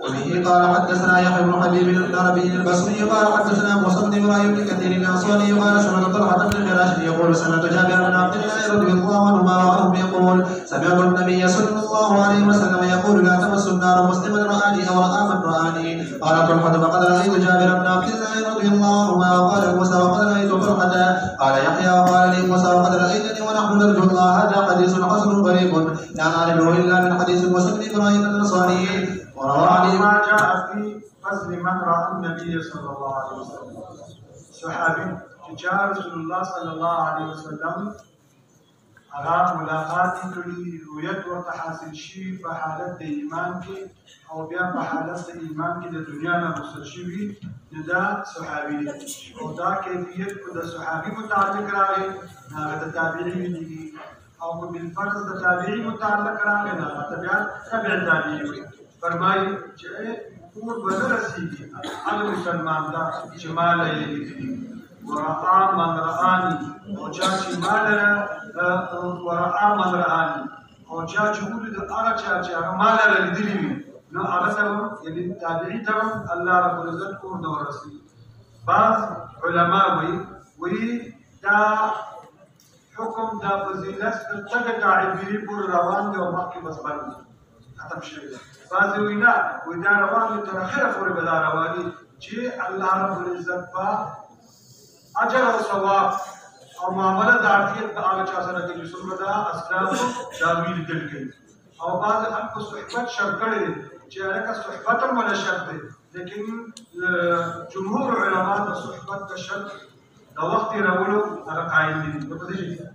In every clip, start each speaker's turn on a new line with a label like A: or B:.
A: وبه قال حدثنا يحيى بن حبيب العربي البصري قال حدثنا موسى بن ابراهيم بن كثير الانصاري قال سمعت طلحه بن الفراش يقول سمعت جابر بن عبد الله رضي الله عنهما وعنهم يقول سمعت النبي صلى الله عليه وسلم يقول لا تمس النار مسلما رآني او رأى من رآني. قال طلحه فقد رايت جابر بن عبد الله رضي الله عنهما وقال موسى وقد رايت طلحه. قال يحيى وقال لي موسى وقد رايتني ونحن نرجو الله. هذا حديث حسن غريب لا نعرفه الا من حديث موسى بن ابراهيم الانصاري.
B: ما جاء في فضل من رأى النبي صلى الله عليه وسلم. صحابي جاء رسول الله صلى الله عليه وسلم هغه ملاقات کړي رؤیت ورته حاصل شي په حالت د ایمان کې او بیا په حالت د ایمان کې د دنیا نه رخصت شوي نو دا صحابي او دا کیفیت د صحابي متعلق راغی هغه د تابعین دي او بالفرض د تابعین متعلق راغی نه بیا تبع تابعین فرمایي چې ټول به رسېږي هغه مسلمان دا چې ما لیدلي ورأى من رآني او چا چې ما ورأى من رآني او چا چې ولید هغه چا چې هغه ما لیدلي وي نو هغه ته یعنی تابعي ته الله رب العزت کور ته ورسوي. بعض علما وایي دا حکم دا فضیلت د تګ تعبیري پورې روان دی او مخکې بس باندې ختم شوی دی. بعضې وایي نه وایي دا روان دی تر اخره پورې به دا روان دي چې الله رب العزت به اجر او ثواب او معامله د عافیت د هغه چا سره کوي چې څومره دا اسلام دا لیدل کوي. او بعض خلکو صحبت شرط کړی دی چې هلکه صحبت هم ولا شرط دی لیکن جمهور علما د صحبت د شرط د وخت راولو هغه قایل دي.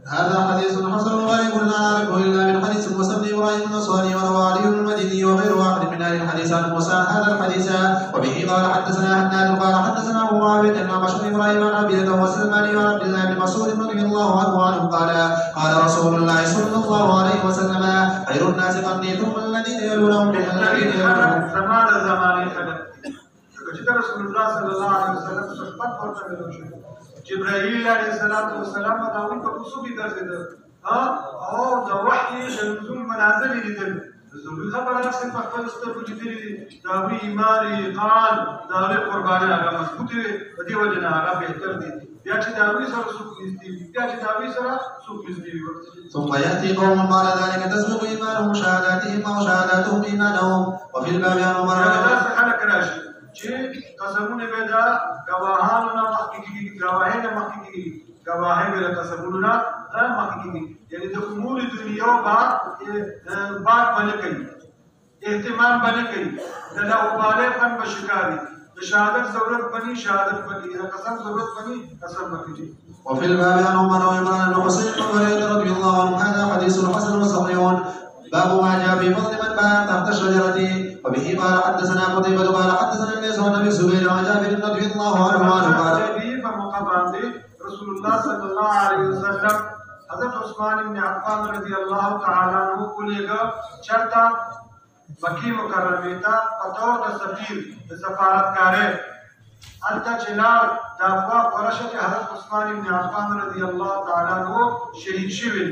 A: هذا حديث حسن غريب لا نعرفه الا من حديث موسى بن ابراهيم الانصاري وروى علي المديني وغير واحد من اهل الحديث عن موسى هذا الحديث. وبه قال حدثنا حنان قال حدثنا ابو معاويه عن بشر ابراهيم عن عبيده وسلمان وعن عبد الله بن مسعود رضي الله عنه قال قال رسول الله صلى الله عليه وسلم خير الناس قرني ثم الذين يلونهم بالذين يلونهم.
B: زمان خدم رسول الله صلى الله عليه وسلم صحبت ورته جبرائیل علیه السلام دا وی په کوڅو کې ګرځېده او د وحي د نزول منازل یې لیدل. د زمري خبره هسې په خپل سترګو لیدلې دي د هغوی ایمان قرآن د هغوی قربانۍ هغه مضبوطې وې په دې وجې نه هغه بهتر دي. بیا چې د هغوی سره څوک نږدې وي بیا چې د هغوی سره څوک نږدې وي.
A: ثم يأتي قوم بعد ذلك تسبق إيمانهم شهاداتهم أو شهاداتهم إيمانهم. وفي الباب عن عمر
B: داسې خلک راشي چې قسمونه به دا ګواهانو نه مخکې کېږي ګواهۍ نه مخکې کېږي ګواهۍ به د قسمونو نه مخکې کېږي یعنې د امور دنیا باد به نه کوي اهتمام به نه کوي د لاوبالۍ فن به شکاري د شهادت ضرورت بني شهادت بني د قسم ضرورت بني قسم بني.
A: وفي الباب عن عمر وعمران بن حسين رضي الله عنه هذا حديث حسن صحيح. باب ما جاء في فضل من باع تحت الشجرة. وبه قال حدثنا قتيبة قال حدثنا الليث عن ابي الزبير عن جابر رضي الله عنه قال
B: رسول الله صلى الله عليه وسلم حضرت عثمان بن عفان رضي الله تعالى عنه کولیگا چرتا مکی مکرمه تا پتور د سفیر د سفارتکاره حتی چلار د افواق ورشت حضرت عثمان بن عفان رضی الله تعالی عنہ شهید شوی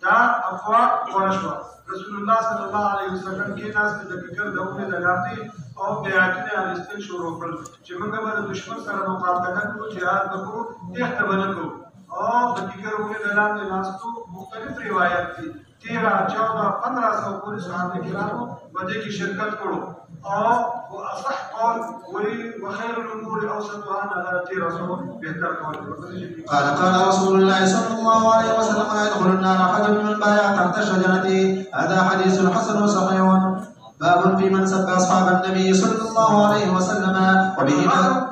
B: دا افواق ورشوا. رسول الله صلی الله علیه وسلم کې ناس د فکر دونه دلاتي او بیاتونه اړستل شروع کړل چې موږ به د دشمن سره مقابله کوو جهاد وکړو تخته بنکو او د فکر ونه دلاتي ناستو مختلف روایت دي 13 14 1500 پورې صحابه کرامو باندې کې شرکت کړو او اصح قول وخير الامور اوسطها على 1300 بهتر قول.
A: قال رسول الله صلى الله عليه وسلم لا يدخل النار احد من بايع تحت الشجره. هذا حديث حسن صحيح. باب في من سب اصحاب النبي صلى الله عليه وسلم. وبه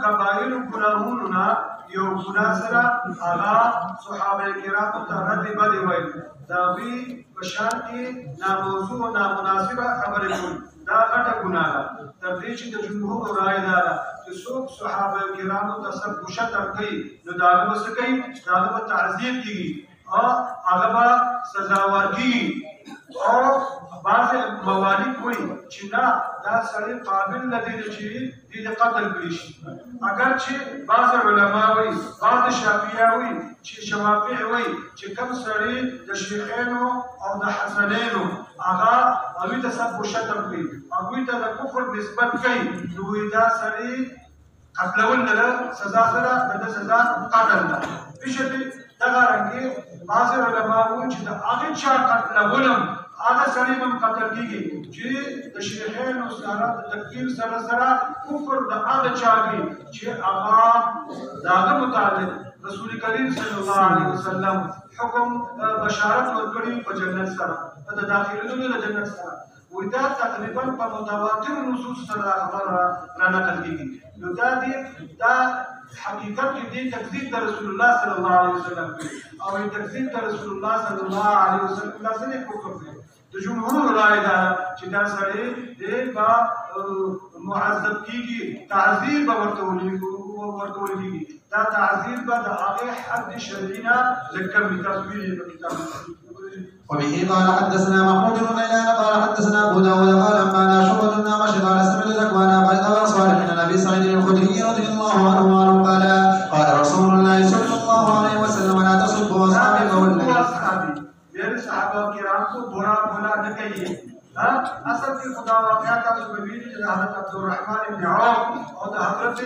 B: كبائر گناهوننا یو ګناه سره هغه صحابه کرامو ته رد بدې ویل دا وی په شان کې ناموضوع نامناسبه خبرې کول دا غټه ګناه ده. تر دې چې د جمهور رایه ده چې څوک صحابه کرامو ته سب شتم کوي نو دا هغه څه کوي دا هغه تعذیب کیږي او هغه به سزا ورکړي او بعض موالک وي چې نه دا سړی قابل نه دی چې د قتل کړي شي اگر چې بعض علما وي بعض شافعیه وي چې شوافع وي چې کوم سړی د شیخینو او د حسنینو هغه هغوی ته سب و شتم کوي هغوی ته د کفر نسبت کوي نو دا سړی قتلول نه ده سزا سره د سزا قتل ده بشرط دغه رنګې بعض علما وایي چې د هغې چا قتلولم هغه سړی به هم قتل کېږي چې د شیخینو سره د تکفیر سره سره کفر د هغه چا کوي چې هغه د هغه متعلق رسول کریم صلی الله علیه وسلم حکم بشارت ورکړي په جنت سره په داخلېدلو د جنت سره وایي دا تقریبا په متواتر نصوص سره خبر را نقل کېږي نو دا حقیقت کې دې تکذیب د رسول الله صلی الله علیه وسلم او تکذیب د رسول الله صلی الله علیه وسلم دا څه کفر دی د جمهور رائے دا چې دا سړی دې با معذب کېږي تعذير به ورته ولېږي دا تعذير به د هغې حد شرعي نه لږ کم وي تاسو ویلي په کتاب
A: وبه قال حدثنا محمود بن غيلان قال حدثنا ابو داود قال انبانا شعبة النعمش قال سمعت ذكوان ابا صالح عن ابي سعيد الخدري رضي الله عنه قال قال رسول الله صلى الله عليه وسلم لا تسبوا اصحابي
B: میرے صحابہ کرام کو برا بھلا نہ کہیے اصل کی خدا واقعات آپ کو بھی حضرت عبد الرحمن بن عوف اور حضرت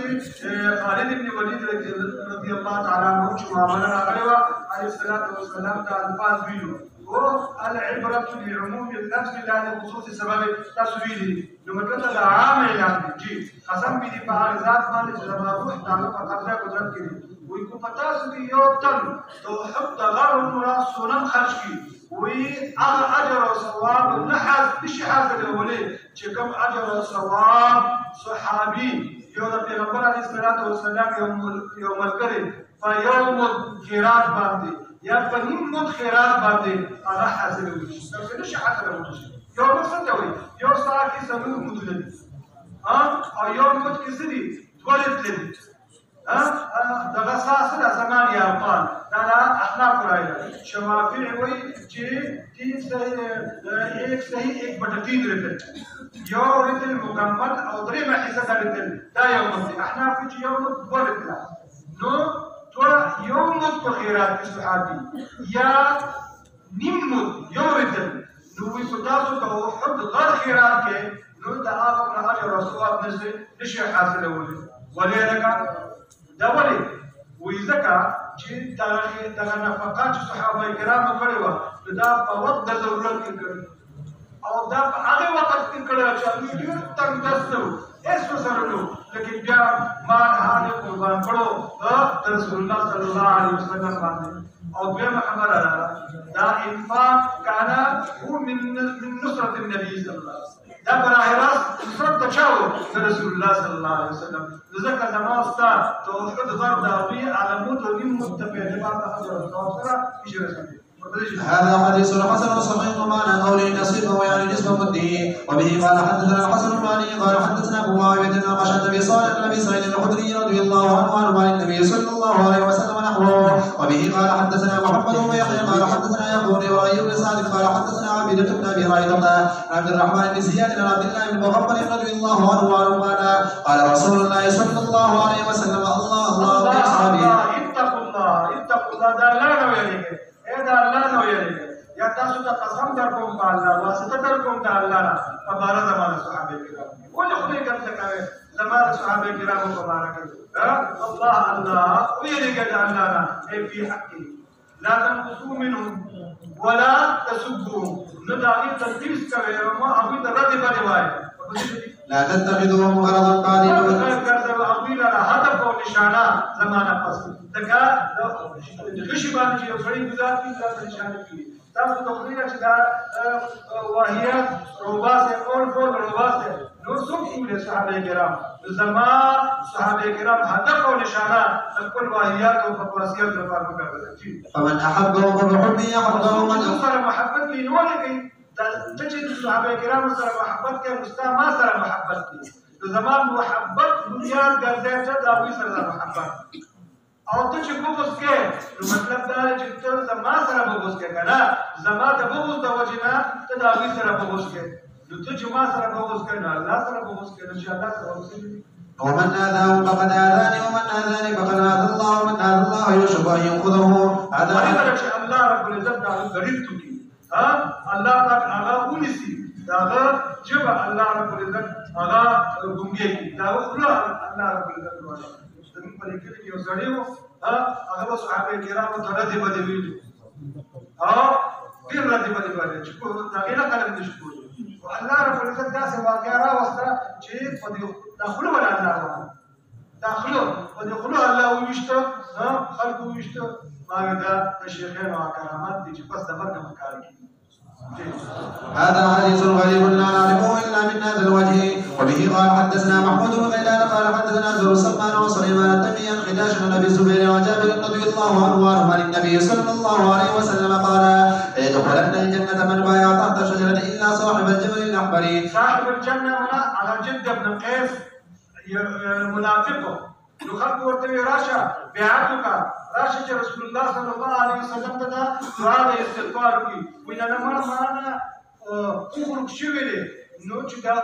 B: خالد بن ولید رضی اللہ تعالی عنہ جو معاملہ راغلی وا علیہ الصلوۃ والسلام کا الفاظ ویلو وہ العبرۃ لعموم اللفظ لا لخصوص سبب تصویر جو مطلب دا عام اعلان جی قسم بھی دی بارزات باندې جما روح تعالی کا قبضہ قدرت کی وی کو پتا سو یو تن تو حب غر مرا سنن خرج کی وی اجر و ثواب نحس بشي حاصل ولي چې کوم اجر او ثواب صحابي یو د پیغمبر علیه الصلاۃ والسلام یو ملګری په یوم الخيرات باندې یا په نیم الخيرات باندې هغه حاصل وي څه نشي حاصل وي یو څه ته وي یو ساعت کې سلو مدلل او یو مت کې سړي ولید دغه ساسره زمان یا افغان دا احناف رائے شوافع وی چې 1/3 رتل یو رتل مکمل او درې حصہ رتل دا یو مت احناف چې یو مت ورتل نو تو یو مت په خیرات کې صحابي یا نیم مت یو رتل نو وی تاسو ته حد غیر خیرات کې نو دا هغه اجر او ثواب نشي حاصلوي ولې دا ولې وایي ځکه چې دغه نفقات چې صحابه کرامو کړې وه دا په وخت د ضرورت کې کړې او دا په هغه وخت کې کړې چې هغوی ډېر تنګدست وو هېڅ ورسره نه وو لیکن بیا مال حال یې قربان کړو د رسول الله صلی الله علیه وسلم باندې او دویمه خبره ده دا انفاق کانه هو من نصرة النبي صلی الله علیه وسلم دا براه راست نصرت ته چا و د رسول الله صلی الله علیه وسلم ځکه زما ستا توحید ضرب د هغوی علامات او نیم متفق اعتبار د حضر او سره اشاره کوي
A: هذا حديث حسن صحيح ومعنى قوله نصيبه ويعني نسبه مده وبه قال حدثنا الحسن بن علي قال حدثنا ابو معاويه بن مشهد بن صالح بن ابي سعيد الخدري رضي الله عنه عن النبي صلى الله عليه وسلم نحوه وبه قال حدثنا محمد بن يحيى قال حدثنا يعقوب بن ابراهيم بن سعد قال حدثنا عبيده بن ابي هريره عبد الرحمن بن زياد بن عبد الله بن مغفر رضي الله عنه قال رسول الله صلى الله عليه وسلم الله اصحابي
B: اتقوا الله دا لا نويلك دا الله نو یریږي یا تاسو ته قسم در کوم په الله واسطه در کوم د الله نه په بار زمانه صحابه کرام ولې خدای ګرځه کوي زمانه صحابه کرام په بار کوي الله ویریږي د الله نه په حق لا تنقصوا منهم ولا تسبوا نداعي تلبيس کوي او ما ابي ته رد باندې وای
A: لا تتخذوا غرضا قادما
B: هدف او نشانه زمانه پس دغه غشي باندې یو سړی گزار کی دا نشانه کی تاسو ته خو چې دا واهیات روباسه اول فور روباسه نو څوک یې صحابه کرام زما صحابه کرام هدف او نشانه خپل واهیات او خواصیات لپاره وکړل
A: فمن احبه فبحبه احبه من
B: سره محبت کې نو لګي دا چې صحابه کرام سره محبت کې مستا ما سره محبت کې زمان محبت بنیاد ګرځي چې دا وی سره محبت او ته چې بغض کې نو مطلب دا دی چې ته زما سره بغض کې کنه زما د بغض د وجې نه ته د هغوی سره بغض کې نو ته چې ما سره بغض کې نو الله سره بغض کې نو چې الله سره بغض کې
A: ومن آذاه فقد آذاني ومن آذاني فقد آذى الله ومن آذى الله يوشك أن ينقذه هذا
B: الله رب العزت دا غریب تو کی الله پاک هغه ونیسي داغه جبه الله رب العزت هغه ګونګي کی دا خپل الله رب العزت وایي زمون په لیکل کې یو سړی و هغه صحابه کرامو ته رضی بده ویل ډیر رضی بده ویل چې په داغه نه کلم نشو الله رب العزت داسې واقعا راوسته چې په داخلو ولا الله داخلو په داخلو الله وشته خلق وشته ما دا شیخین او کرامات دي چې بس د مرګ مکار کی
A: هذا حديث غريب لا نعرفه الا من هذا الوجه وبه قال حدثنا محمود بن غيلان قال حدثنا زهير سلمان وسليمان التميمي عن خداش بن ابي الزبير وجابر رضي الله عنه عن النبي صلى الله عليه وسلم قال يدخلن الجنه من بايع تحت شجره الا صاحب الجبل الاحمر
B: صاحب الجنه على جد بن قيس منافقه نخلق ورته راشه بیعتک راشه چې رسول الله صلی الله علیه وسلم ته دعا د استغفار کی وینا نه معنا خلق شوی دی نو چې دا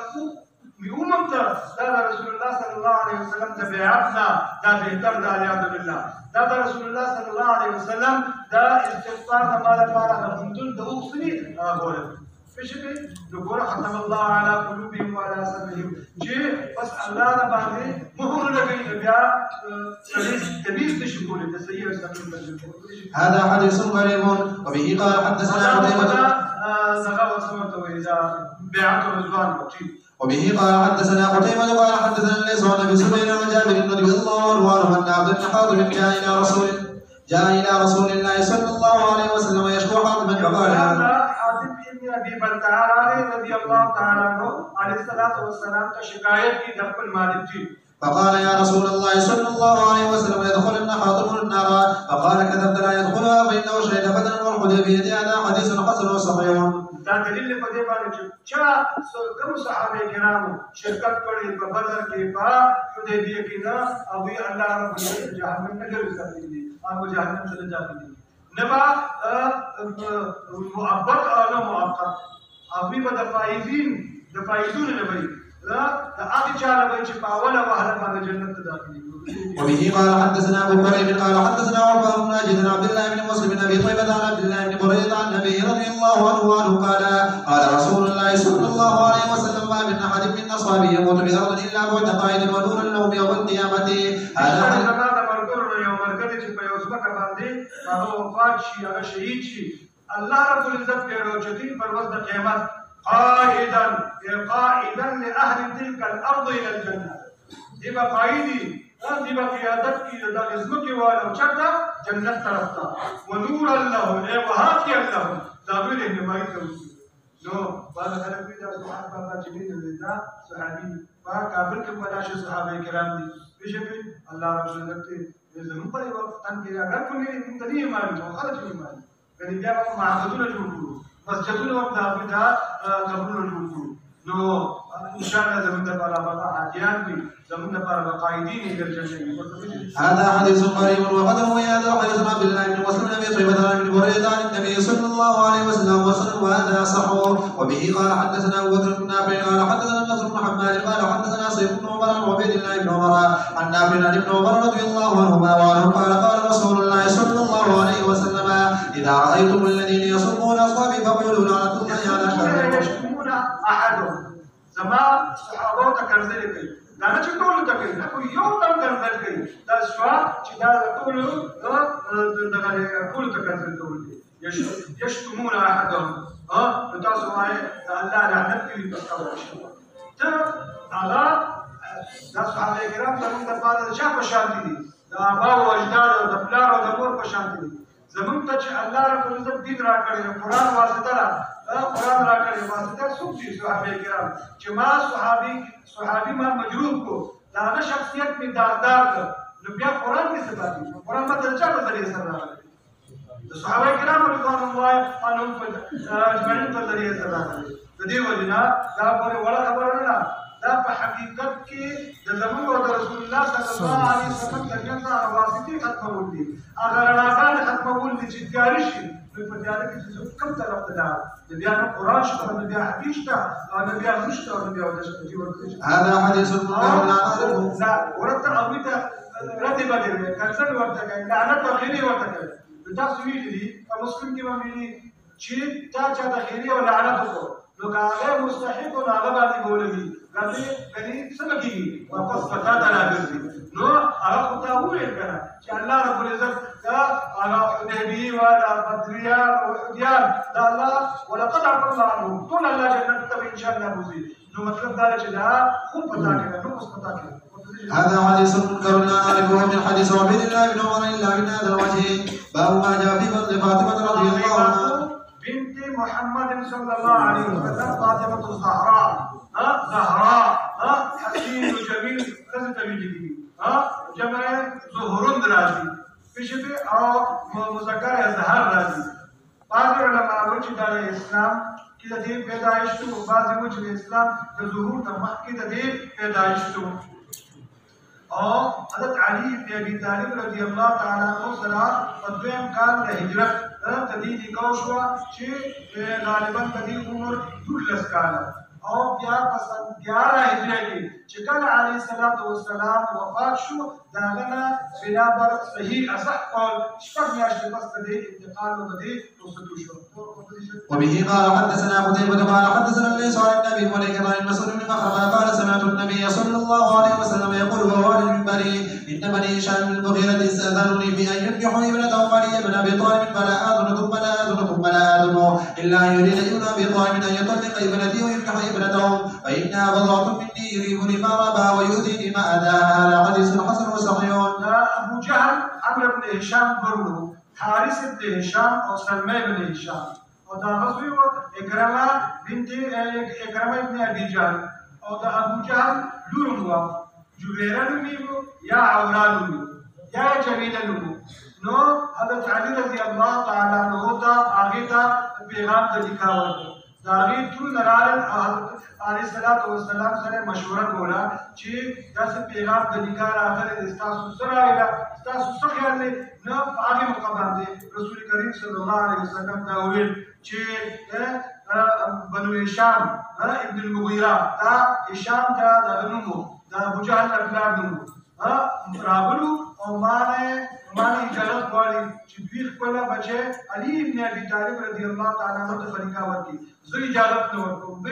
B: میومم ته دا رسول الله صلی الله علیه وسلم ته بیعتنا دا بهتر دا یاد بالله دا رسول الله صلی الله علیه وسلم دا استغفار د مال لپاره د حمدل د اوسنی غوړل فشبه نقول ختم الله على قلوبهم وعلى سمعهم جي بس الله نه باندې مهر لګي بیا تبيز تشكول تسير
A: هذا حديث غريب وبه قال حدثنا قتيبة وبه قال حدثنا قتيبة قال حدثنا ليس عن ابي سفيان وجابر رضي الله عنه ان عبد بن حاتم جاء الى رسول الله صلى الله عليه وسلم يشكو حاتما فقال
B: ابي بلتعالى رضي الله تعالى عنه عليه الصلاه والسلام شكايت کی دخل مالک جی
A: فقال يا رسول الله صلى الله عليه وسلم يدخلن حاطب النار فقال كذبت لا يدخلها فانه شهد بدرا والحديبيه هذا حديث حسن وصحيح
B: دا دلیل په دې باندې چې کوم صحابه کرامو شرکت کړي په بدر کې په حدیبیه کې نه او الله رب العزت جهنم نه ګرځولي دي او جهنم ته ځي نبا مؤبد او مؤقت ابي بد فائزون نبي لا اخي چاله وي چې پاوله وهله باندې جنت داخلي
A: وبه قال حدثنا ابو كريم قال حدثنا عمر بن ناجد عن عبد الله بن مسلم بن ابي طيبه عن عبد الله بن بريده عن النبي رضي الله عنه قال قال رسول الله صلى الله عليه وسلم ما من احد من اصحابه يموت بارض الا بعد قائد ونور له يوم القيامه هذا
B: هغه وفات شي هغه شهید شي الله رب العزت په روزتي پرواز د قیامت قائدا لاهل تلك الارض الى الجنه دی با قائدی دی با قیادت کی د عزم کی والو چرته جنت طرف تا ونور الله اے وها کی الله ذابل نمای کوي نو بعد خلک دې د صحابه جمیل رضا صحابي با کابل کې پداشه صحابه کرام دي بشکره الله رب العزت زمون په وخت کې اگر کومې متنی معلومه خلک یې معلومه کله بیا معبودونه جوړ کړو مسجدونه هم دا قبرونه جوړ کړو نو ان شاء الله زمون لپاره به حاجیان دي زمون لپاره قائدین ګرځي
A: هذا حديث قريب وقد روي هذا حديث عبد الله بن مسلم بن ابي طيبه عن ابن بريده عن النبي صلى الله عليه وسلم وهذا صح وبه قال حدثنا ابو بكر بن نافع قال حدثنا النصر بن حماد قال حدثنا سيف بن عمر عن عبيد الله بن عمر عن نافع عن ابن عمر رضي الله عنهما وعنه قال قال رسول الله صلى الله عليه وسلم اذا رايتم الذين يصمون اصحابي فقولوا لعنه الله على شر
B: يشتمون احدهم زما صحابه تکرزل کوي دا نه چې ټول ته کوي دا یو تم کنځل کوي دا شوا چې دا ټول دغه ټول ته کنځل کوي یشتمون احدهم تاسو وایي الله لعنت کوي تاسو ته هغه دا صحابه کرام زموږ لپاره چا په شان دي دا ابا او اجداد او د پلار او د مور په شان دي زموږ ته چې الله رب العزت دین راکړي قرآن واسطه قرآن راکړي واسطه څوک دي صحابه کرام چې ما صحابي ما مجروح کو دا نه شخصیت می داغدار نو بیا قرآن کې څه پاتې قرآن ماته چا په ذریعہ سره راغلی د صحابه کرام رضوان الله عنهم په اجمعین په ذریعہ سره راغلی د دې وجه نه دا پورې وړه خبره نه دا په حقیقت کې د زموږ او د رسول الله صلی الله علیه وسلم ترجمه واسطې ختمول دي هغه رڼاګانې ختمول دي چې تیارې شي نو په تیارې کې چې کوم طرف ته لاړ د بیا نه قرآن شته او د بیا حدیث شته او د بیا حدیث شته او د بیا ودش ته ورته
A: هذا حديث منكر لا نعرفه
B: ورته هغوی ته ردې بدې وایي کنسل ورته کوي لعنت او خیرې ورته کوي نو تاسو ویلي دي په مسلم کې به ویلي چې تا چا د خیرې او لعنت وکړو نو که هغه مستحق او هغه باندې بولوي راځي کني څه کېږي واپس پتا ته راګرځي نو هغه خو تا وویل کنه چې الله رب العزت دا هغه حدیبیه والا بدریان او احدیان دا الله ولقد عفا الله عنهم ټول الله جنت ته ان شاء الله بوزي نو مطلب دا چې دا خو پتا کېږي نو اوس پتا کېږي
A: هذا حديث منكر لا نعرفه من حديث عبيد الله بن عمر الا من هذا الوجه باب ما جاء في فضل فاطمه رضي الله عنها
B: بنت محمد صلى الله عليه وسلم فاطمه الزهراء زهراء حسين وجميل كذا تبيجي جمع زهرند راضي بشبه او مذكر زهر راضي بعض علماء وجه دا اسلام کې د دې پیدایش تو بعض وجه اسلام د ظهور د مخکې د دې پیدایش تو او حضرت علي بن ابي طالب رضی الله تعالی عنہ سره په دویم کال د هجرت تدیدی کو شو چې غالبا تدی عمر 12 کال او بیا پس 11 هجری کې چې کله علي صلوات و سلام وفات شو دا غنا بنا بر صحیح اصح قول شپږ میاشتې پس د انتقال او د توسط شو
A: وبه قال حدثنا قتيبة قال حدثنا ليس عن النبي ملك عن مسعود بن مخرمة قال سمعت النبي صلى الله عليه وسلم يقول وهو على المنبر ان بني هشام بن المغيرة استأذنوني في ان ينكحوا ابنتهم علي بن ابي طالب فلا آذن ثم لا آذن ثم لا آذن الا ان يريد ابن ابي طالب ان يطلق ابنتي وينكح ابنتهم فانها بضعة مني يريبني ما ربى ويؤذيني ما اذاها هذا حديث حسن وصحيح.
B: ابو جهل عمرو بن هشام برنو حارث بن هشام او سلمى بن هشام او دا غزوی و اکرمه بنت اکرمه ابن ابي جهل او دا ابو جهل لورم و جبیره نمیو یا عورا نمیو یا جمیله نمیو نو حضرت علی رضی الله تعالی عنہ تا آگے تا پیغام ته لیکاو دا غي ټول نرال علیه الصلاۃ والسلام سره مشوره کوله چې داسې پیغام د لیکار راغلی تاسو سره راغله تاسو څه خیال دی نو هغه مقام دی رسول کریم صلی الله علیه وسلم دا ویل چې بنو هشام ابن المغیره دا هشام دا غنمو دا ابو جهل خپل نوم راغلو او مانه اجازت غواړي چې دوی خپل بچي علي ابن ابي طالب رضی الله تعالی عنہ ته فریقه ورکړي زه اجازت نه ورکوم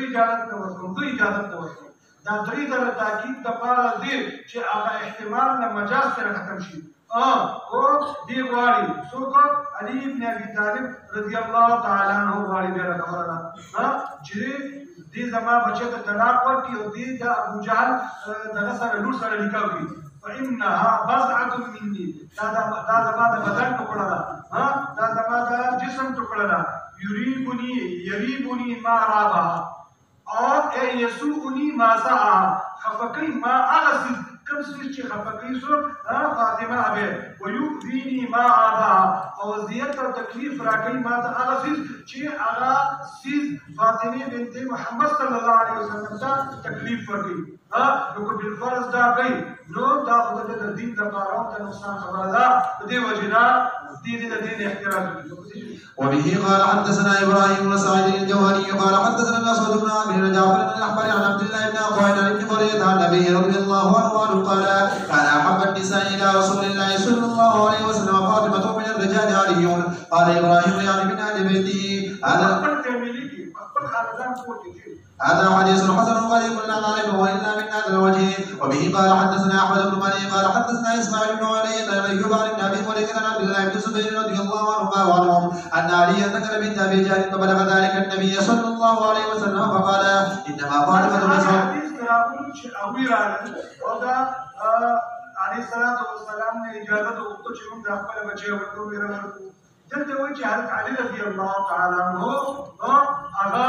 B: دا درې ځله تاکید د پاره دی چې هغه احتمال نه مجاز سره ختم شي او دی غواړي څوک علي ابن ابي طالب رضی الله تعالی عنہ غواړي بیا خبره چې دې زما بچي ته طلاق ورکړي او دې د ابو جهل دغه سره لور سره نکاح وکړي فإنها بضعة مني دا زما د بدن ټوکړه ده دا زما د جسم ټوکړه ده يريبني ما رابها او يسوءني ما سعى خفقي ما اغسل كم سوچ خفقي سو فاطمه ابي ويؤذيني ما آذاها او زیات تکلیف راکړي ما ته اغسل چې اغا سیز فاطمه بنت محمد صلی الله علیه وسلم ته تکلیف ورکړي نو کو بالفرض دا کوي نو دا خدای د دین لپاره او د نقصان خبره ده دې وجنا دین احترام.
A: وبه قال حدثنا ابراهيم بن سعيد الجوهري قال حدثنا الاسود بن عامر بن جعفر بن الاحمر عن عبد الله بن عقيل عن ابن مريم عن النبي رضي الله عنه قال كان احب النساء الى رسول الله صلى الله عليه وسلم فاطمه من الرجال علي قال ابراهيم يعني من اهل بيته هذا حديث حسن غريب لا نعرفه الا من هذا الوجه. وبه قال حدثنا احمد بن مني قال حدثنا اسماعيل بن علي عن ايوب عن ابي مليك عن عبد الله بن زبير رضي الله عنهم ان عليا ذكر بنت ابي جهل فبلغ ذلك النبي صلى الله عليه وسلم فقال انما فاطمه مسعود. عليه الصلاه والسلام نے اجازت وقت چې موږ خپل بچي ورکو دلته وایي چې حضرت علي رضی الله تعالی عنہ هغه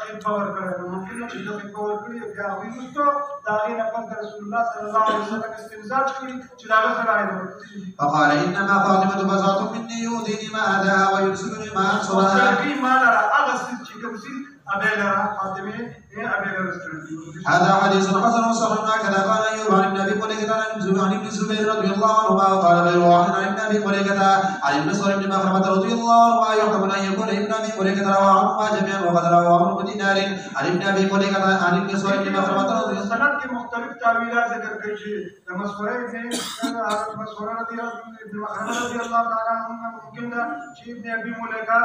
A: خطبه ورکړه ممکن چې دا خطبه ورکړي بیا وایي مستو دا غي نه پد رسول الله صلی الله علیه وسلم استمزاج کړي چې دا سره راځي فقال انما فاطمه بضعة مني يؤذيني ما اذاها ويرسلني ما انصرها.
B: ما لرا هغه چې کوم څه ابي لرا فاطمه
A: هذا حديث حسن صحيح هكذا قال أيوب عن ابن أبي مليكة عن ابن الزبير رضي الله عنهما وقال غير واحد عن ابن أبي مليكة عن المسور بن مخرمة رضي الله عنهما يحتمل أن يكون ابن أبي مليكة روى عنهما جميعا وقد روى عمرو بن دينار عن ابن أبي مليكة عن المسور بن مخرمة رضي الله عنه.
B: के मुख्तलिफ तावीलात ज़िक्र कीजिए मसवरे में मसवरा ابن مخرمة رضي الله تعالى عنه ممكن कि ابن أبي مليكة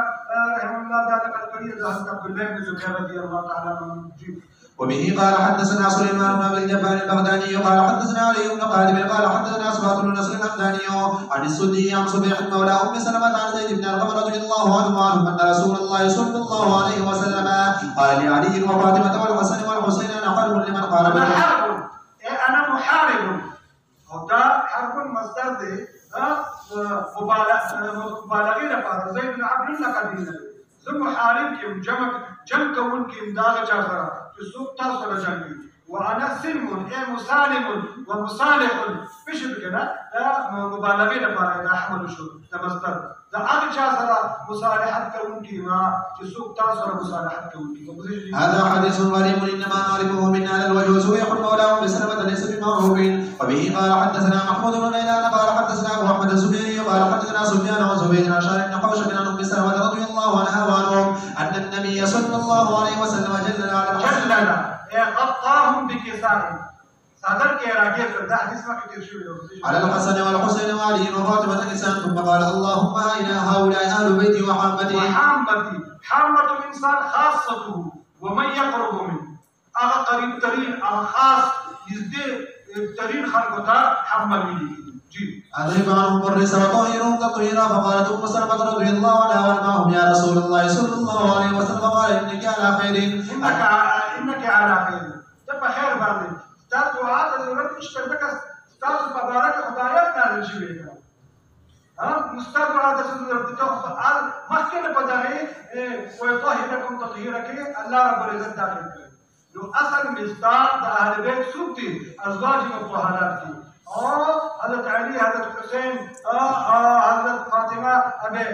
B: रहमतुल्लाह ताला का करीब हज़रत अब्दुल्लाह बिन ज़ुबैर रज़ी अल्लाह ताला अन्हु.
A: وبه قال حدثنا سليمان بن ابي الجبار البغدادي قال حدثنا علي بن خالد قال حدثنا اسباط بن نصر الحمداني عن السدي عن صبيح مولى ام سلمة عن زيد بن ارقم رضي الله عنه ان رسول الله صلى الله عليه وسلم قال لعلي وفاطمة والحسن والحسين انا حرب لمن قال
B: انا محارب وده حرب مصدر ده مبالغه لپاره زيد بن عبد الله قبيله ثم محارب کې جنگ کون کې امداد چا سره چې څوک تاسو سره جنگي وانا سلم اي مسالم ومصالح بشر كده مبالغه لپاره دا حمل شو دا مصدر دا هغه چا سره مصالحت کوونکی ما چې څوک تاسو سره مصالحت کوونکی.
A: هذا حديث غريب انما نعرفه من على الوجه سويق مولاه بسلمة ليس بمعروف. وبه قال حدثنا محمود بن غيلان قال حدثنا ابو احمد الزبيري قال حدثنا سفيان وزبير عن شارع بن حوشب عن ام سلمة رضي الله عنها وعنهم ان النبي صلى الله عليه وسلم جلل على
B: غطاهم بكسائهم صدر کے راگے فردا حدیث میں کتیر شوی
A: على الحسن والحسين وعلي وفاطمة نساء ثم قال اللهم إلى هؤلاء أهل بيتي وحامتي.
B: حامة الإنسان خاصته ومن يقرب منه أغا قريب ترين أغا خاص يزدي ترين خلقتا حمل منه.
A: أذهب عنهم الرس وطهرهم تطهيرا. فقالت أم سلمة رضي الله عنها وعنهم يا رسول الله صلى الله عليه وسلم قال إنك على خير
B: إنك على خير تبقى خير بعدين استاذ دعاء ضرورت مشکل بک استاذ مبارک خدایت نازل شوی استاذ دعاء ضرورت ته مخکې په دغه ويطهركم تطهيرا کې الله رب العزت داخل کړي نو اصل مصداق د اهل بیت څوک دي ازواج مطهرات دي او حضرت علي حضرت حسين حضرت فاطمه ابي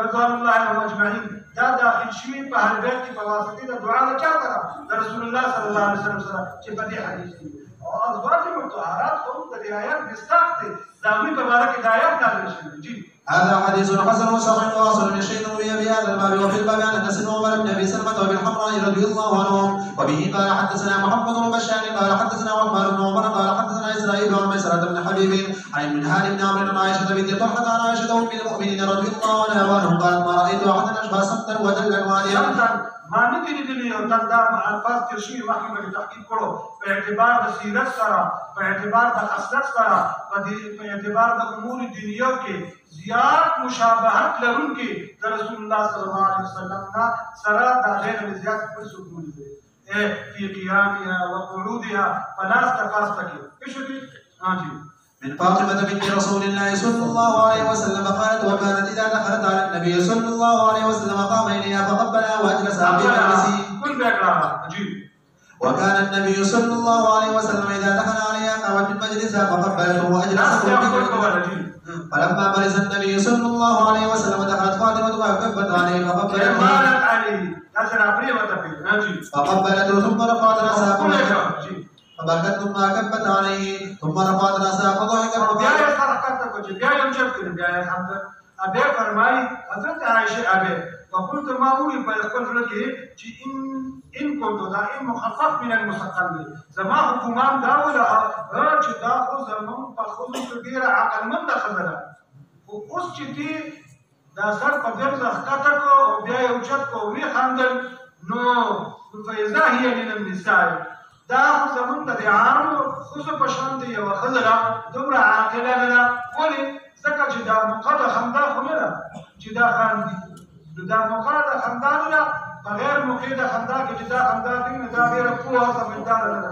B: رضوان الله عنهم اجمعين دا داخل شوی په اهل بیت کې په واسطه د دعا نه چا سره رسول الله صلی الله علیه وسلم سره چې په دې حدیث کې او ازواج مطهرات هم د آیات مصداق دي داوی مبارک د آیات نازل شوی.
A: هذا حديث حسن صحيح واصل من الشيخ روي بهذا الباب وفي الباب عن انس وعمر بن ابي سلمة وبالحمراء رضي الله عنهم. وبه قال حدثنا محمد بن بشار قال حدثنا عمر بن عمر قال حدثنا اسرائيل عن ميسرة بن حبيب عن منهال بن عمرو عن عائشة بنت طلحة عن عائشة ام المؤمنين رضي الله عنها وعنهم قالت ما رايت احدا اشبه سمتا ودلا واديا.
B: ما نه دي دي او دا الفاظ تشریح محکمه تحقیق کړو په اعتبار د سیرت سره په اعتبار د خصلت سره په اعتبار د امور دینیو کې زیات مشابهت لرونکي د رسول الله صلی الله علیه وسلم نه سره د غیر زیات پر سکون دي فی قیامها وقعودها فناس تفاصل کې شو دي جی
A: من فاطمة بنت رسول الله صلى الله عليه وسلم قالت وكانت إذا دخلت على النبي صلى الله عليه وسلم قام إليها فقبلها وأجلس في مجلسه. وكان النبي صلى الله عليه وسلم إذا دخل عليها قامت من مجلسها فقبلته وأجلسه. فلما برز النبي صلى الله عليه وسلم دخلت فاطمة فكبت عليه فقبلته ثم رفعت رأسها فبكت ثم كبت عليه ثم رفعت رأسها فضحكت.
B: ابي فرمای حضرت عائشہ ابي فقلت ما هو فيقول لك ان كنت دائم مخفف من المثقل زما حکومت دا ولا چې دا خو زمون په خو ډیر عقل مند خبره او اوس چې دي دا سر په ډیر ځخته کو او بیا یو چت کو وی خندل نو فیضا هي من النساء دا خو زمون د عام خو په شان دی یو خزره دومره عاقله نه ولې ځکه چې دا مقاده خندا خو نه ده چې دا خاندي دا مقاده خندا نه ده بغیر مقيده خندا کې چې دا خندا دي نه دا غیر قوه سمجدار نه ده.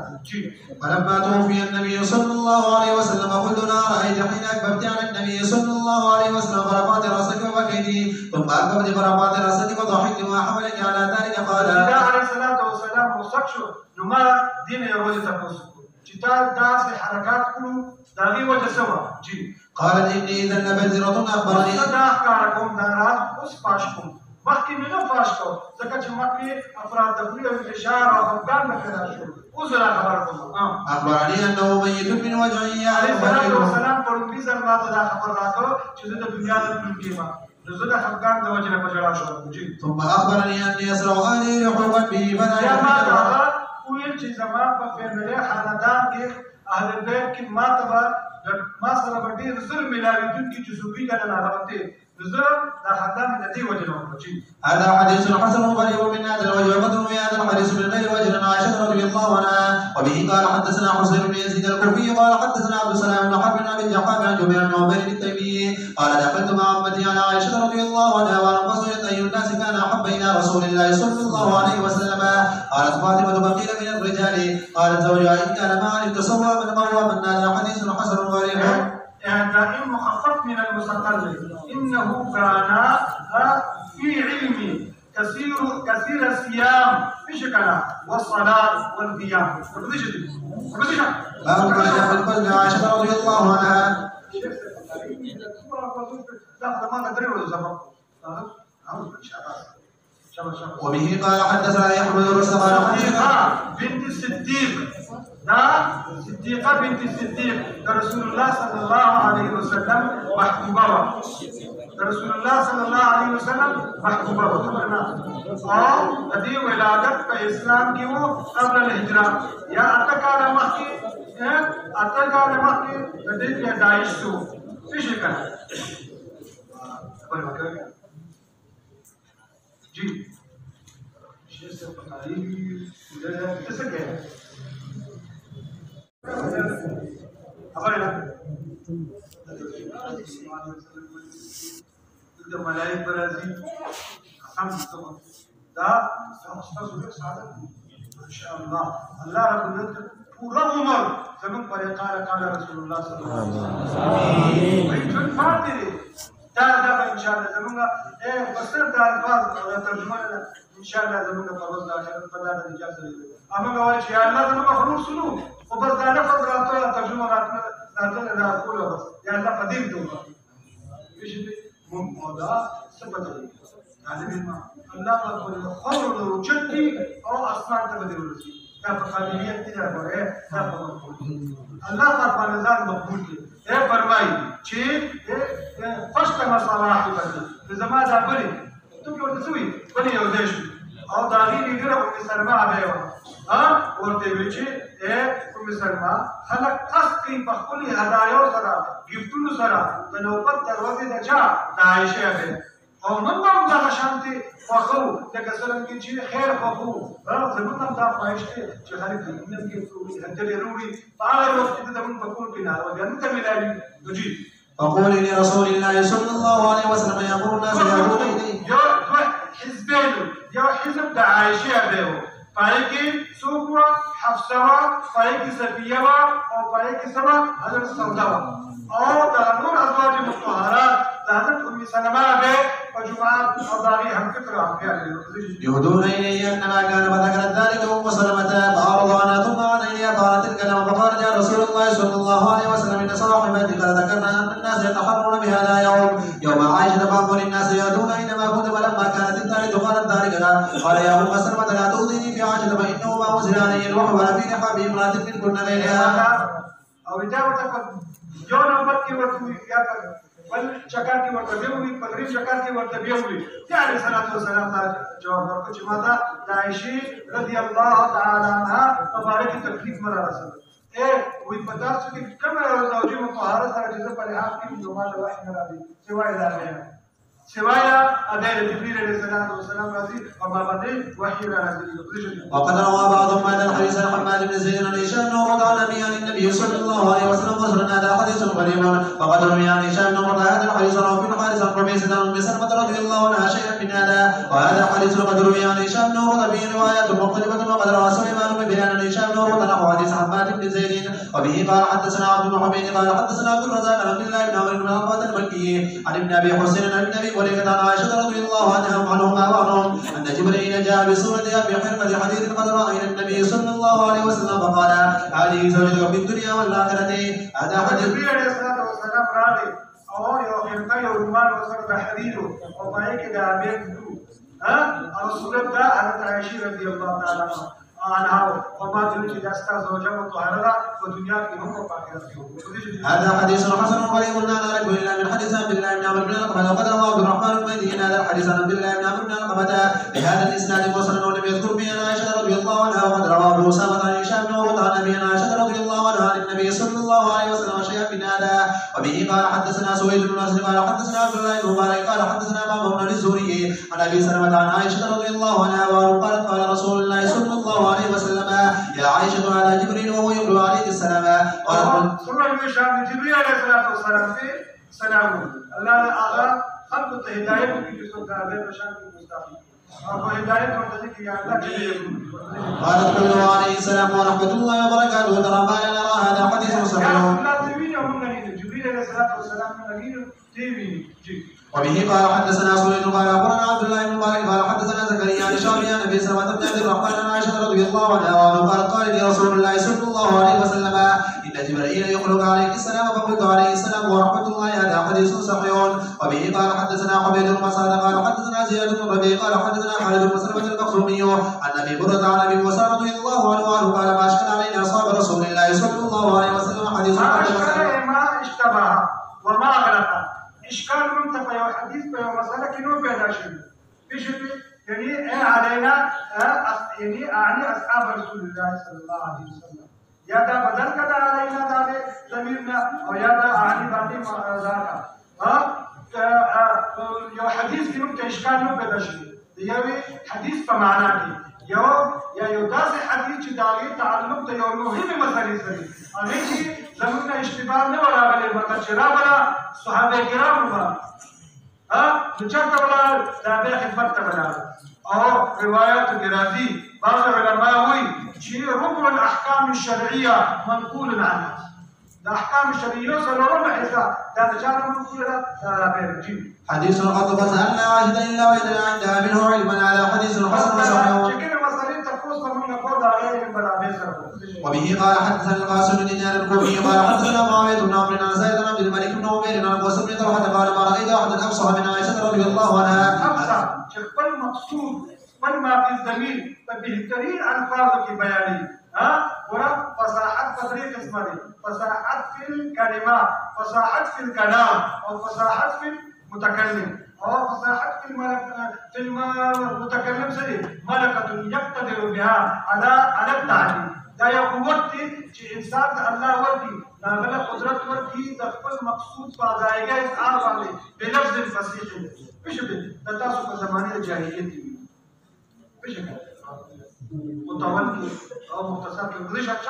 A: فلما توفي النبي صلى الله عليه وسلم قلنا رأيت حين أكبرت على النبي صلى الله عليه وسلم فرفعت رأسك وبكيت ثم أكبرت فرفعت رأسك وضحكت ما حملك على ذلك قال
B: عليه الصلاة والسلام وسكشو نما دين يروي تفوسكو جتا داس حركات كلو داغي وجه سوا جي
A: قالت إني إذا لبذرة أخبرني
B: صدق كاركم دارات أسفاشكم مخکې مې نه فاش کو ځکه چې مخکې افراد تفریح او انتشار او خفګان به پیدا شو اوس را خبر کوم
A: اخبرني انه ميت من وجعه
B: عليه الصلاه والسلام پر دې ځل ماته دا خبر راکړ چې د دنیا د ټول کېما زه د خفګان د وجه نه پجړا شو
A: ثم اخبرني ان يسرع علي رحوبا به فلا
B: يحمل ویل چې زما په فیملی خاندان کې اهل بیت کې ما سره به ډېر زر ملاویدونکي چې صوفي کنه ناغلطې زه دا خاندان د دې وجه نه وکړم
A: هذا حديث حسن غريب من هذا الوجه وقد روي هذا الحديث من غير وجه عن عائشة رضي الله عنها وبه قال حدثنا حسين بن يزيد الكوفي قال حدثنا عبد السلام بن حرب بن ابي الجحام عن جبير بن عبيد التيمي قال دخلت مع امتي على عائشة رضي الله عنها وانقصت اي الناس كان احب الى رسول الله صلى الله عليه وسلم قالت فاطمة بقيل من الرجال قالت زوجها ان كان ما علمت صوابا قواما هذا حديث حسن غريب
B: إعداء مخفف من المستقل إنه كان في علمي كثير الصيام في شكله والصلاة والقيام
A: باب ما جاء في القلب عائشة رضي الله عنها وبه قال حدثنا يحمد الرسل قال
B: بنت الصديق صديقة بنت الصديق رسول الله صلى الله عليه وسلم محبوبة رسول الله صلى الله عليه وسلم محبوبة اور هذه ولادت په اسلام کې وو قبل الهجرة یا اتکاله مخکې د دې پیدایش شو څه شي کړه जी से पकाई कैसे क्या हमारे ना तो मलाइक बराजी हम तो दा समस्त सुबह सादत इंशाअल्लाह अल्लाह रब्बुल इज्जत पूरा उम्र जमीन पर काला काला रसूलुल्लाह सल्लल्लाहु अलैहि वसल्लम वही फाते دا ان شاء الله زمونږه بسر د الفاظ ترجمه ان شاء الله زمونږه په ورځ د اخرت په دغه اجازه لري امه وایي چې الله زمونږه خلوص سنو او بس دا لفظ راته ترجمه راته نه کوله بس یا الله قدیم ته ايش مودا سبب عالم الله رب الخبر وجدي او اسمان ته بدل ورسي دا په قابلیت دي راغره دا په الله تعالی ځان مقبول دي فرمایي چې فشتم صلاحبتي زما دا بلې ته ورته سوي بلې یو ځای شو او دا غي لیدره په سلمہ به ورته وی چې ام سلمہ خلک قصدي په خپل هدايا سره گیفتونو سره د نوبت دروازې د چا د عائشه به او نن هم دا شانتي فخو لکه څنګه چې خیر فخو زموږ هم دا خواهش دی چې خلک دې نن کې هدلې وروړي په هغه وخت کې د موږ په کور کې نه راوځي ته ملایي دوی
A: فقولي لرسول الله صلى الله عليه وسلم يقول الناس يقول إليه
B: يا حزبين يا حزب د عائشه به پای کې سوقوا حفصه پای کې صفیه او پای کې سما حضرت سودا او د نور ازواج مطهرات حضرت ام سلمہ به وجمعات قضاري هم فكره
A: يهدون إلي أنما كان فذكرت ذلك أم سلمة فأرضانا ثم عن إليها قالت الكلام فقال يا رسول الله صلى الله عليه وسلم إن صاحبتي قد ذكرنا أن الناس يتحرون بهذا يوم عائشة فأمر الناس يهدون إنما كنت فلما كانت الثالث قالت ذلك قال يا أم سلمة لا تؤذيني في عائشة فإنه ما أنزل علي الوحي ولا في نحاب امرأة منكن غيرها
B: أو إجابة يوم نوبت کې ورته یا بل چکر کې ورته وی پدری چکر کې ورته وی یا علیه الصلاۃ والسلام دا جواب ورکړ چې ماته د عائشہ رضی الله تعالی عنها مبارک تکلیف مرا رسول وی پتا چې کومه زوجي مطهره سره چې په لحاظ کې نو ما د وحی نه راځي سوای دا نه سوای ادای جبريل عليه السلام راځي او ما باندې وحی راځي
A: وقد روى بعضهم هذا الحديث عن حماد بن زيد عن هشام بن عروة عن النبي صلى الله عليه وسلم وصلنا هذا حديث غريب وقد روي عن هشام بن عروة هذا الحديث رواه بن حارث عن ربيعة عن ام سلمة رضي الله عنها شيئا من هذا وهذا الحديث قد روي عن هشام بن عروة به روايات مختلفة وقد روى سليمان بن بلال عن هشام بن عروة نحو حديث حماد بن زيد وبه قال حدثنا عبد بن حميد قال حدثنا عبد الرزاق عن عبد الله بن عمرو بن العاص المكي عن ابن ابي حسين عن ابن ابي وليد عن عائشة رضي الله عنها وعنهم أن جبريل جاء بصورة أبي حرمة حديث قد رأى إلى النبي صلى الله عليه وسلم فقال هذه زوجتك في الدنيا والآخرة هذا حديث
B: جبريل عليه الصلاة والسلام راضي اور یو خلقه یو رومان وسره د حدیدو او پای کې د ابي رسول الله حضرت عائشة رضي الله تعالى عنها وما تلك جاستا زوجها مطهرة ودنيا في هم وآخرة.
A: هذا حديث حسن غريب لا نعرفه الا من حديث عبد الله بن عمرو بن العقبة وقد روى عبد الرحمن بن مهدي هذا الحديث عن عبد الله بن عمرو بن العقبة بهذا الاسناد مرسلا ولم يذكر به عن عائشة رضي الله عنها وقد روى ابو اسامة عن هشام بن عروة عن ابي عائشة رضي الله عنها عن النبي صلى الله عليه وسلم شيئا من هذا. وبه قال حدثنا سويد بن نصر قال حدثنا عبد الله بن مبارك قال حدثنا معمر بن الزهري عن ابي سلمة عن عائشة رضي الله عنها قالت قال رسول الله صلى الله عليه وسلم يا عائشة على جبريل وهو يقول عليه السلام
B: ثم يشاهد جبريل عليه الصلاة والسلام في سلامه الله أعلى خلق هداية في جسد هذا مشاهد المستقيم وهداية مرتدك يا الله
A: قالت قل عليه السلام ورحمة الله وبركاته ترى ما نرى هذا حديث صحيح.
B: جبريل عليه الصلاة والسلام من
A: وبه قال حدثنا سويد قال اخبرنا عبد الله بن مبارك قال حدثنا زكريا عن شعبي عن ابي سلمة بن عبد الرحمن عن عائشة رضي الله عنها قال لي رسول الله صلى الله عليه وسلم ان جبريل يخلق عليه السلام فقلت عليه السلام ورحمة الله هذا حديث صحيح. وبه قال حدثنا حميد بن مسعود قال حدثنا زياد بن ربيع قال حدثنا خالد بن مسلمة المخزومي عن ابي برده عن ابي موسى رضي الله عنه قال ما اشكل علينا اصحاب رسول الله صلى الله عليه وسلم حديث
B: ما اشتبه وما غلط إشكال منتفى وحديث ومسألة كنو بهذا الشيء بشكل يعني علينا يعني أعني أصحاب رسول الله صلى الله عليه وسلم يا دا بدل كذا علينا دا زميرنا أو يا دا أعني بعدين ذاك يو حديث كنو كإشكال نو بهذا الشيء يوي حديث بمعنى يو يا يوداس حديث داغي تعلق يو مهم مسألة سري عليه زمنا اشتباه نه ولا غلي مطلب شرا ولا صحابه کرام ولا بچت ولا تابع خدمت ولا او روايات الرازي بعض العلماء وي شيء ركن الاحكام الشرعيه منقول عنها الاحكام الشرعيه سلوم حساب ده جاء منقول لا
A: حديث قد فسألنا عائشة إلا وإذا عندها منه علما على حديث حسن وصحيح. وبه قال حدثنا القاسم بن دينار الكوفي قال حدثنا معاوية بن عمرو عن زيد بن عبد الملك بن عمير عن قاسم بن طلحة قال ما رأيت أحدا أفصح من عائشة رضي الله عنها.
B: أفصح والمقصود والما في الزميل فبهترين ألفاظ بياني ورب فصاحة تدريك اسمه فصاحة في الكلمات فصاحة في الكلام أو فصاحة في المتكلم أو فصاحة في المتكلم سري ملكة يقتدر بها على التعليم دا يقوتي چې انسان الله ورتي ناغله قدرت ورتي د خپل مقصود په ځایګه اظهار باندې بلفظ فصیح بشبه د تاسو په زمانه جاهلیت دی بشبه متولي او مختصر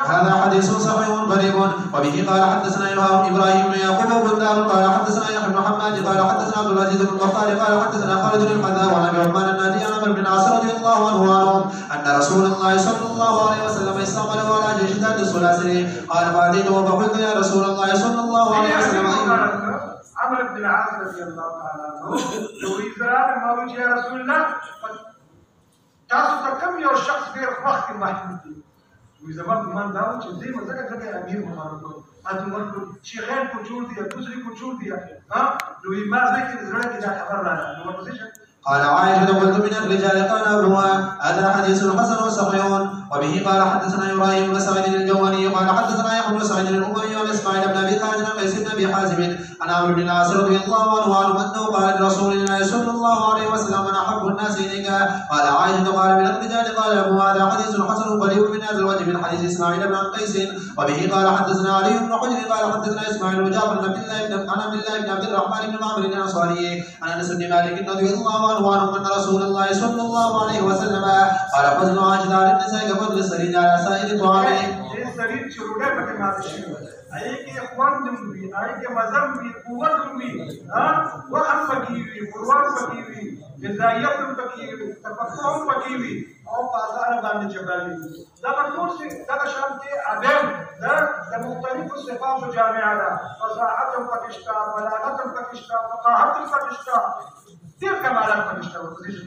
A: هذا حديث صحيح غريب. وبه قال حدثنا ابراهيم بن يعقوب بن دار قال حدثنا يحيى بن محمد قال حدثنا عبد العزيز بن بطال قال حدثنا خالد بن الحذاء وعن ابي عثمان النادي عن عمرو بن العاص رضي الله عنه ان رسول الله صلى الله عليه وسلم استعمله على جيش ذات السلاسل قال فاتيته فقلت يا رسول الله صلى الله عليه وسلم
B: عمرو بن العاص رضي الله تعالى عنه يقول يا رسول الله تاسو ته کوم یو شخص ډیر وخت محدود دی وي زما ګمان دا و چې دې مزګه څنګه امیر مقرر کړو اته ورته چې غیر کو جوړ دی دوسری کو جوړ دی نو ما ځکه زړه کې دا خبر راغله نو څه
A: قال عائشة قلت من الرجال قال أبوها هذا حديث حسن وصحيح. وبه قال حدثنا إبراهيم بن سعيد الجواني قال حدثنا يحيى بن سعيد الأموي عن إسماعيل بن أبي خالد عن قيس بن أبي حازم عن عمرو بن العاص رضي الله عنه أنه قال لرسول الله صلى الله عليه وسلم من أحب الناس إليك قال عائشة قال من الرجال قال أبوها هذا حديث حسن قريب من هذا الوجه من حديث إسماعيل بن قيس. وبه قال حدثنا علي بن حجر قال حدثنا إسماعيل بن جعفر بن عبد الله بن عبد الرحمن بن عمرو الأنصاري عن أنس بن مالك رضي الله عنه أن رسول الله صلى الله عليه وسلم قال فضل عائشة على النساء كفضل السرير على سائر الطعام.
B: السرير شروع بك ما تشيل أيك إخوان دمبي أيك مزمبي قوة دمبي وهم فكيري قروان فكيري جزائيات فكيري تفقهم فكيري أو بازار بان جبالي ده بطول سي ده شامتي أبين ده مختلف الصفات الجامعة فصاحة فكشتا بلاغة فكشتا فقاهة فكشتا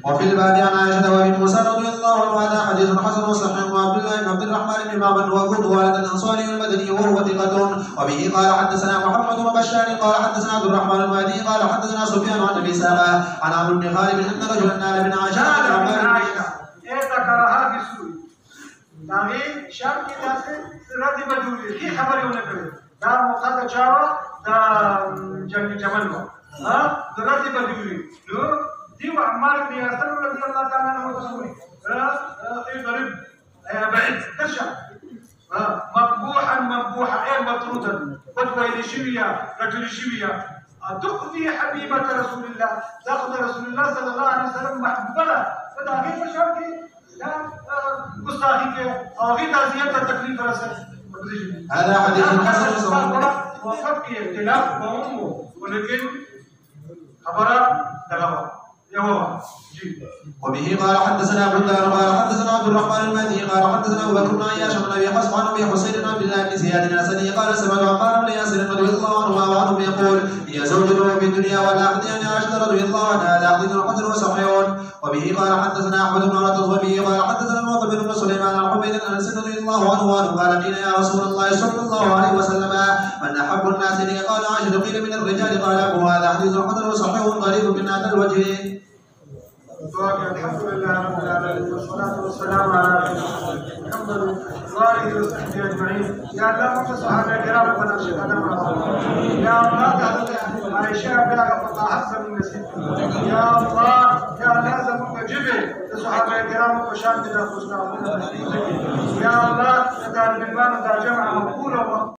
A: وفي الباب عن عائشة وابي موسى رضي الله عنه هذا حديث حسن صحيح وعبد الله بن عبد الرحمن بن معبد وابو والد الانصاري المدني وهو ثقة. وبه قال حدثنا محمد بن بشار قال حدثنا عبد الرحمن المهدي قال حدثنا سفيان عن ابي سلمة عن عمرو بن خالد ان رجلا نال من عائشة
B: ذكرها بسوء داغي شام کې داسې ردی بدولې هیڅ خبرې ونه کړې دا موقع د چارو د جنگ جمل و د ردی بدولې نو دیو عمار بن یاسر رضی الله تعالی عنہ تسوي غریب بعيد ترجع مذبوحا مذبوحا مطرودا وتويل شويه رجل شويه تؤذي حبيبة رسول الله تأخذ رسول الله صلى الله عليه وسلم محبوبة فدا غير مشاكل لا مستحيل أو غير تعزية التكليف رسل
A: هذا حديث حسن
B: وقف اختلاف وأمه ولكن خبر دغوا يوه
A: وبه قال حدثنا عبد الله قال حدثنا عبد الرحمن المهدي قال حدثنا ابو بكر بن عياش بن ابي حصن عن ابي حسين بن عبد الله بن زياد الاسدي قال سمعت عمار بن ياسر رضي الله عنه وعنهم يقول هي زوج له في الدنيا والاخذ عن عائشه رضي الله عنها لا حديث حسن وصحيح. وبه قال حدثنا احمد بن عبد وبه قال حدثنا المعتمر بن سليمان عن حميد بن انس رضي الله عنه وعنه قال قيل يا رسول الله صلى الله عليه وسلم من احب الناس لي قال عائشه قيل من الرجال قال ابو هذا حديث حسن وصحيح قريب من هذا الوجه.
B: الحمد لله رب العالمين والصلاة والسلام على محمد وآله وصحبه أجمعين. يا الله مك صحابة الكرام ربنا شهادة يا الله عائشة بها فطاحت من نسيب يا الله زمك جبه الصحابة الكرام وشان بنا خشنا يا